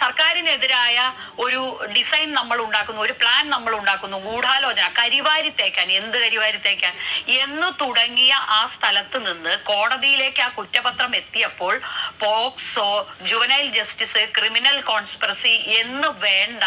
സർക്കാരിനെതിരായ ഒരു ഡിസൈൻ നമ്മൾ ഉണ്ടാക്കുന്നു, ഒരു പ്ലാൻ നമ്മൾ ഉണ്ടാക്കുന്നു, ഗൂഢാലോചന, കരിവാരിത്തേക്കാൻ, എന്ത് കരിവാരിത്തേക്കാൻ എന്ന് തുടങ്ങിയ ആ സ്ഥലത്ത് നിന്ന് കോടതിയിലേക്ക് ആ കുറ്റപത്രം എത്തിയപ്പോൾ POCSO, juvenile justice, criminal conspiracy എന്ന് വേണ്ട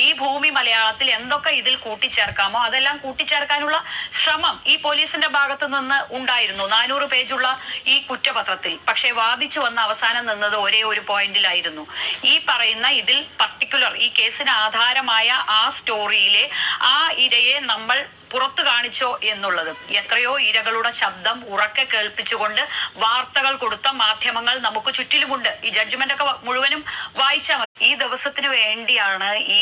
ഈ ഭൂമി മലയാളത്തിൽ എന്തൊക്കെ ഇതിൽ കൂട്ടിച്ചേർക്കാമോ അതെല്ലാം കൂട്ടിച്ചേർക്കാനുള്ള ശ്രമം ഈ പോലീസിന്റെ ഭാഗത്ത് നിന്ന് ഉണ്ടായിരുന്നു 400 പേജുള്ള ഈ കുറ്റപത്രത്തിൽ. പക്ഷേ വാദിച്ചു വന്ന അവസാനം നിന്നത് ഒരേ ഒരു പോയിന്റിലായിരുന്നു. ഈ പറയുന്ന ഇതിൽ പർട്ടിക്കുലർ ഈ കേസിന് ആധാരമായ ആ സ്റ്റോറിയിലെ ആ ഇരയെ നമ്മൾ പുറത്തു കാണിച്ചോ എന്നുള്ളത്. എത്രയോ ഇരകളുടെ ശബ്ദം ഉറക്കെ കേൾപ്പിച്ചുകൊണ്ട് വാർത്തകൾ കൊടുത്ത മാധ്യമങ്ങൾ നമുക്ക് ചുറ്റിലുമുണ്ട്. ഈ ജഡ്ജ്മെന്റ് ഒക്കെ മുഴുവനും വായിച്ചാൽ മതി. ഈ ദിവസത്തിന് വേണ്ടിയാണ് ഈ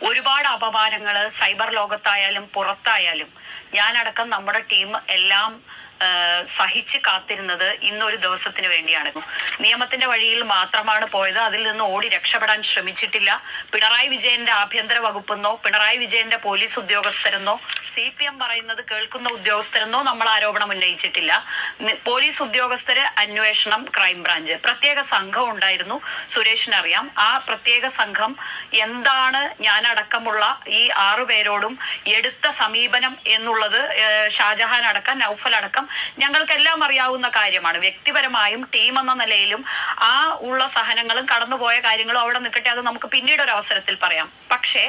ഒരുപാട് അപമാനങ്ങള് സൈബർ ലോകത്തായാലും പുറത്തായാലും ഞാനടക്കം നമ്മുടെ ടീം എല്ലാം സഹിച്ച് കാത്തിരുന്നത് ഇന്നൊരു ദിവസത്തിന് വേണ്ടിയാണ്. നിയമത്തിന്റെ വഴിയിൽ മാത്രമാണ് പോയത്. അതിൽ നിന്ന് ഓടി രക്ഷപ്പെടാൻ ശ്രമിച്ചിട്ടില്ല. പിണറായി വിജയന്റെ ആഭ്യന്തര വകുപ്പെന്നോ പിണറായി വിജയന്റെ പോലീസ് ഉദ്യോഗസ്ഥരെന്നോ CPM പറയുന്നത് കേൾക്കുന്ന ഉദ്യോഗസ്ഥരെന്നോ നമ്മൾ ആരോപണം ഉന്നയിച്ചിട്ടില്ല. പോലീസ് ഉദ്യോഗസ്ഥര് അന്വേഷണം, ക്രൈംബ്രാഞ്ച്, പ്രത്യേക സംഘം ഉണ്ടായിരുന്നു. സുരേഷിനറിയാം ആ പ്രത്യേക സംഘം എന്താണ് ഞാനടക്കമുള്ള ഈ 6 പേരോടും എടുത്ത സമീപനം എന്നുള്ളത് ഷാജഹാൻ അടക്കം നൗഫൽ അടക്കം ഞങ്ങൾക്കെല്ലാം അറിയാവുന്ന കാര്യമാണ്. വ്യക്തിപരമായും ടീം എന്ന നിലയിലും ആ ഉള്ള സഹനങ്ങളും കടന്നുപോയ കാര്യങ്ങളും അവിടെ നിൽക്കട്ടെ, അത് നമുക്ക് പിന്നീട് ഒരു അവസരത്തിൽ പറയാം. പക്ഷേ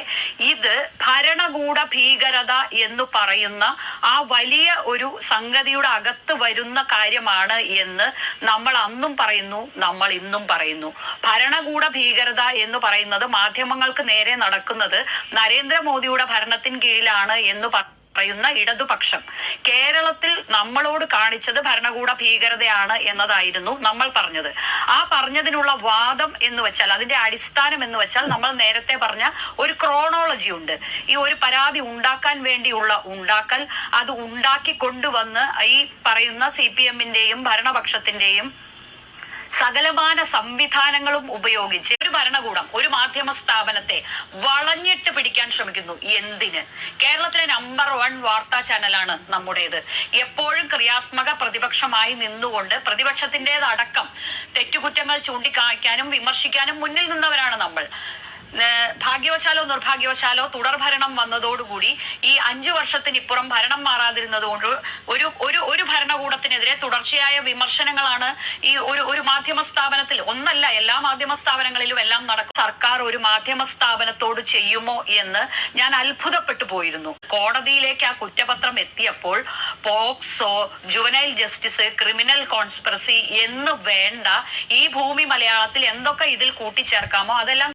ഇത് ഭരണകൂട ഭീകരത എന്ന് പറയുന്ന ആ വലിയ ഒരു സംഗതിയുടെ അകത്ത് വരുന്ന കാര്യമാണ് എന്ന് നമ്മൾ അന്നും പറയുന്നു, നമ്മൾ ഇന്നും പറയുന്നു. ഭരണകൂട ഭീകരത എന്ന് പറയുന്നത് മാധ്യമങ്ങൾക്ക് നേരെ നടക്കുന്നത് നരേന്ദ്രമോദിയുടെ ഭരണത്തിന് കീഴിലാണ് എന്ന് പറയുന്ന ഇടതുപക്ഷം കേരളത്തിൽ നമ്മളോട് കാണിച്ചത് ഭരണകൂട ഭീകരതയാണ് എന്നതായിരുന്നു നമ്മൾ പറഞ്ഞത്. ആ പറഞ്ഞതിനുള്ള വാദം എന്ന് വെച്ചാൽ, അതിന്റെ അടിസ്ഥാനം എന്ന് വെച്ചാൽ, നമ്മൾ നേരത്തെ പറഞ്ഞ ഒരു ക്രോണോളജി ഉണ്ട്. ഈ ഒരു പരാതി ഉണ്ടാക്കാൻ വേണ്ടിയുള്ള ഉണ്ടാക്കൽ, അത് ഉണ്ടാക്കി കൊണ്ടുവന്ന് ഈ പറയുന്ന CPM-ന്റെയും ഭരണപക്ഷത്തിന്റെയും സകലമാന സംവിധാനങ്ങളും ഉപയോഗിച്ച് ഒരു ഭരണകൂടം ഒരു മാധ്യമ സ്ഥാപനത്തെ വളഞ്ഞിട്ട് പിടിക്കാൻ ശ്രമിക്കുന്നു. എന്തിന്? കേരളത്തിലെ നമ്പർ 1 വാർത്താ ചാനലാണ് നമ്മുടേത്. എപ്പോഴും ക്രിയാത്മക പ്രതിപക്ഷമായി നിന്നുകൊണ്ട് പ്രതിപക്ഷത്തിൻ്റെതടക്കം തെറ്റുകുറ്റങ്ങൾ ചൂണ്ടിക്കാണിക്കാനും വിമർശിക്കാനും മുന്നിൽ നിന്നവരാണ് നമ്മൾ. ഭാഗ്യവശാലോ നിർഭാഗ്യവശാലോ തുടർഭരണം വന്നതോടുകൂടി ഈ 5 വർഷത്തിനിപ്പുറം ഭരണം മാറാതിരുന്നതുകൊണ്ട് ഒരു ഭരണകൂടത്തിനെതിരെ തുടർച്ചയായ വിമർശനങ്ങളാണ് ഈ ഒരു മാധ്യമ സ്ഥാപനത്തിൽ, ഒന്നല്ല എല്ലാ മാധ്യമ സ്ഥാപനങ്ങളിലും എല്ലാം നടക്കും. സർക്കാർ ഒരു മാധ്യമ സ്ഥാപനത്തോട് ചെയ്യുമോ എന്ന് ഞാൻ അത്ഭുതപ്പെട്ടു പോയിരുന്നു. കോടതിയിലേക്ക് ആ കുറ്റപത്രം എത്തിയപ്പോൾ POCSO, juvenile justice, criminal conspiracy എന്ന് വേണ്ട ഈ ഭൂമി മലയാളത്തിൽ എന്തൊക്കെ ഇതിൽ കൂട്ടിച്ചേർക്കാമോ അതെല്ലാം